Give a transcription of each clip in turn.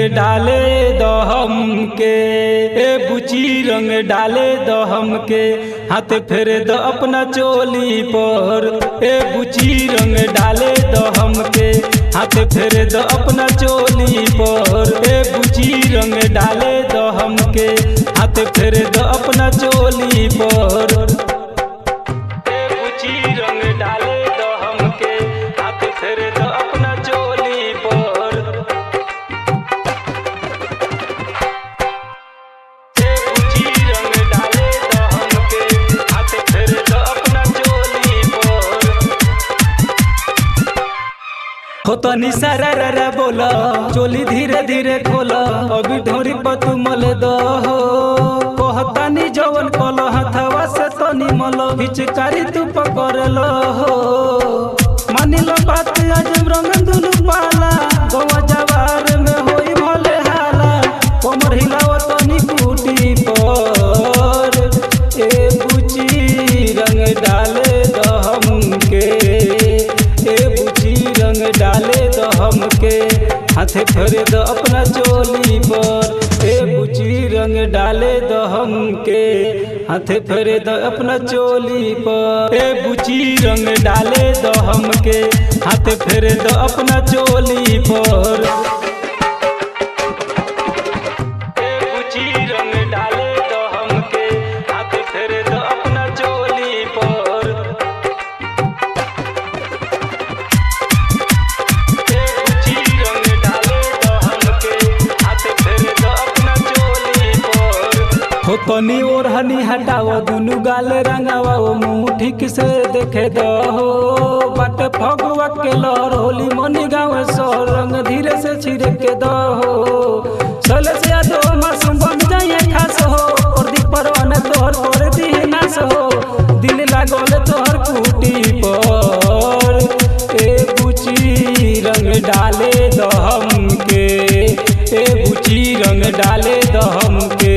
डाले दहम के, ए बुची रंग डाले दहम के, हाथ फेर द अपना चोली पर। ए बुची रंग डाले दहम के, हाथ फेर द अपना चोली पर। ए बुची रंग डाले दहम के, हाथ फेर द अपना चोली पर। ए बुची रंग डाले दहम के, हाथ फेर द अपना चोली पर। ए बुची रंग डाले दहम के, हाथ फेर द अपना चोली पर। हो तनी सारा रा बोला, चोली धीरे धीरे खोला, अभी ढोरी पर तू मल दहो। कहतानी जवन कल हथवा से तनी मल, पिचकारी तू पकड़ लो। मानिलो बात आज रंग दुनु पाला, गवा जवार में होई भले हाला। कमर हिलाओ तनी कुटी पर। ए बुची रंग डाले दहम के, ए बुची रंग डाले दहम के, हाथ फेर द अपना चोली पर। ए बुची रंग डाले दहम के, हाथ फेर द अपना चोली पर। ए बुची रंग डाले दहम के, हाथ फेर द अपना चोली पर। ए बुची रंग डाले दहम के, हाथ फेर द अपना चोली पर। ए बुची रंग डाले दहम के, हाथ फेर द अपना चोली पर। हो तनी ओढ़नी हटाओ, दुनु गाल रंगावा, मुँह ठीक से देखे दहो। बाट फगुआ के लहर, होली मनी गाँव सो, रंग धीरे से छिड़के दहो। चले से आदो मासूम बन जाइए खास हो, प्रदीप परवान तोहर कर दी नास हो। दिल लागल तोहर कुटी पर। ए बुची रंग डाले दहम के, ए बुची रंग डाले दहम के,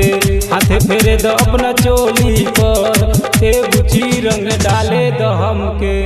हाथ फेरे द अपना चोली पर। ए बुची रंग डाले दहम के।